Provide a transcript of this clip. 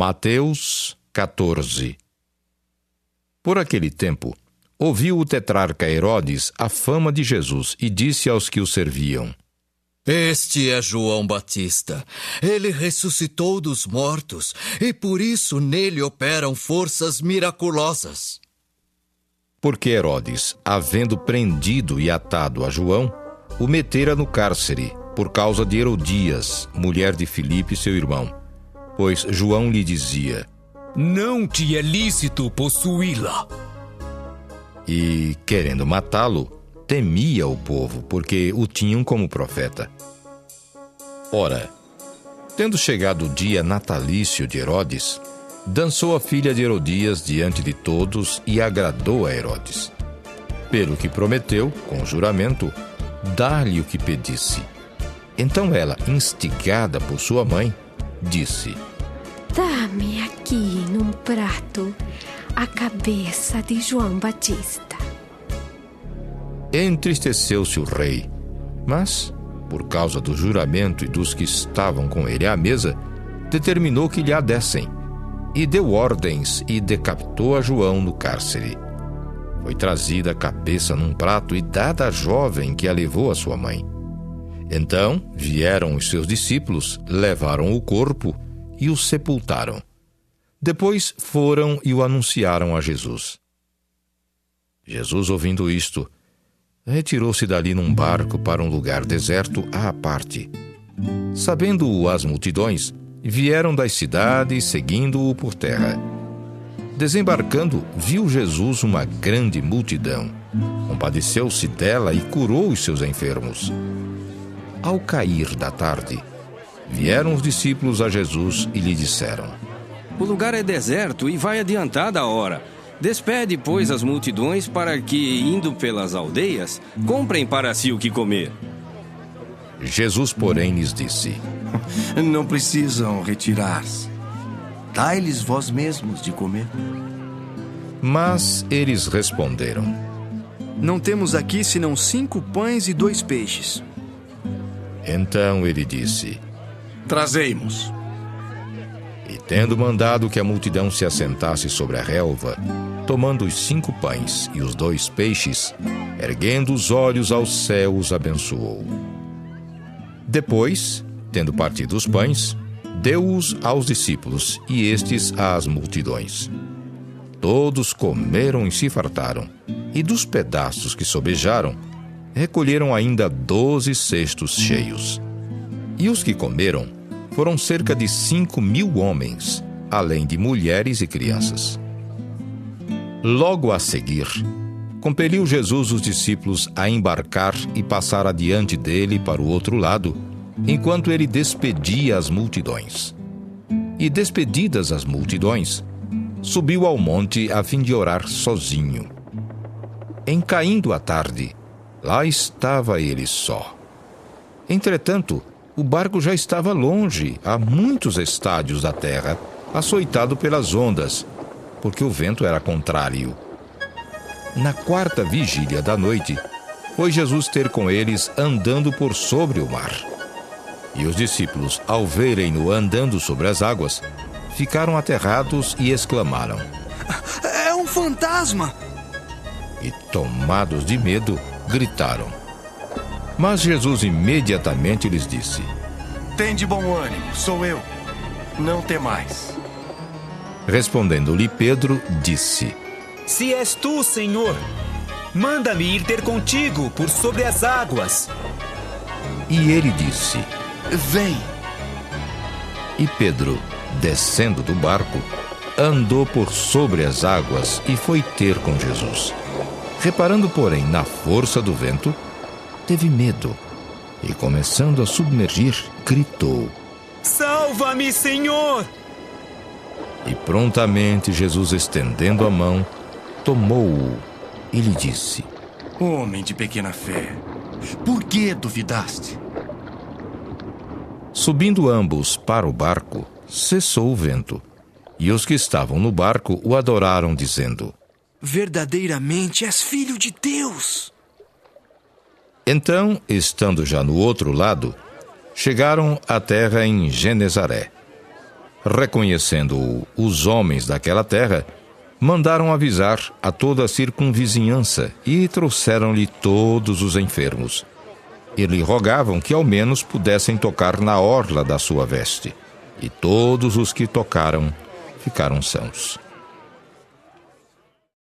Mateus 14. Por aquele tempo, ouviu o tetrarca Herodes a fama de Jesus e disse aos que o serviam: Este é João Batista. Ele ressuscitou dos mortos e por isso nele operam forças miraculosas. Porque Herodes, havendo prendido e atado a João, o metera no cárcere, por causa de Herodias, mulher de Filipe, seu irmão. Pois João lhe dizia: Não te é lícito possuí-la. E, querendo matá-lo, temia o povo, porque o tinham como profeta. Ora, tendo chegado o dia natalício de Herodes, dançou a filha de Herodias diante de todos e agradou a Herodes. Pelo que prometeu, com juramento, dar-lhe o que pedisse. Então ela, instigada por sua mãe, disse: Dá-me aqui num prato a cabeça de João Batista. Entristeceu-se o rei, mas, por causa do juramento e dos que estavam com ele à mesa, determinou que lhe a dessem, e deu ordens e decapitou a João no cárcere. Foi trazida a cabeça num prato e dada à jovem que a levou à sua mãe. Então vieram os seus discípulos, levaram o corpo e o sepultaram. Depois foram e o anunciaram a Jesus. Jesus, ouvindo isto, retirou-se dali num barco para um lugar deserto à parte. Sabendo-o as multidões, vieram das cidades seguindo-o por terra. Desembarcando, viu Jesus uma grande multidão. Compadeceu-se dela e curou os seus enfermos. Ao cair da tarde, vieram os discípulos a Jesus e lhe disseram: O lugar é deserto e vai adiantada a hora. Despede, pois, as multidões para que, indo pelas aldeias, comprem para si o que comer. Jesus, porém, lhes disse: Não precisam retirar-se. Dai-lhes vós mesmos de comer. Mas eles responderam: Não temos aqui senão 5 pães e 2 peixes. Então ele disse: Trazei-mos. E tendo mandado que a multidão se assentasse sobre a relva, tomando os 5 pães e os 2 peixes, erguendo os olhos ao céu, os abençoou. Depois, tendo partido os pães, deu-os aos discípulos e estes às multidões. Todos comeram e se fartaram, e dos pedaços que sobejaram, recolheram ainda 12 cestos cheios. E os que comeram foram cerca de 5.000 homens, além de mulheres e crianças. Logo a seguir, compeliu Jesus os discípulos a embarcar e passar adiante dele para o outro lado, enquanto ele despedia as multidões. E despedidas as multidões, subiu ao monte a fim de orar sozinho. Em caindo a tarde, lá estava ele só. Entretanto, o barco já estava longe, a muitos estádios da terra, açoitado pelas ondas, porque o vento era contrário. Na 4ª vigília da noite, foi Jesus ter com eles andando por sobre o mar. E os discípulos, ao verem-no andando sobre as águas, ficaram aterrados e exclamaram: É um fantasma! E, tomados de medo, gritaram. Mas Jesus imediatamente lhes disse: Tende bom ânimo, sou eu. Não temais. Respondendo-lhe Pedro, disse: Se és tu, Senhor, manda-me ir ter contigo por sobre as águas. E ele disse: Vem. E Pedro, descendo do barco, andou por sobre as águas e foi ter com Jesus. Reparando, porém, na força do vento, teve medo e, começando a submergir, gritou: Salva-me, Senhor! E prontamente Jesus, estendendo a mão, tomou-o e lhe disse: Homem de pequena fé, por que duvidaste? Subindo ambos para o barco, cessou o vento, e os que estavam no barco o adoraram, dizendo: Verdadeiramente és filho de Deus! Então, estando já no outro lado, chegaram à terra em Genezaré. Reconhecendo-o os homens daquela terra, mandaram avisar a toda a circunvizinhança e trouxeram-lhe todos os enfermos. E lhe rogavam que ao menos pudessem tocar na orla da sua veste. E todos os que tocaram ficaram sãos.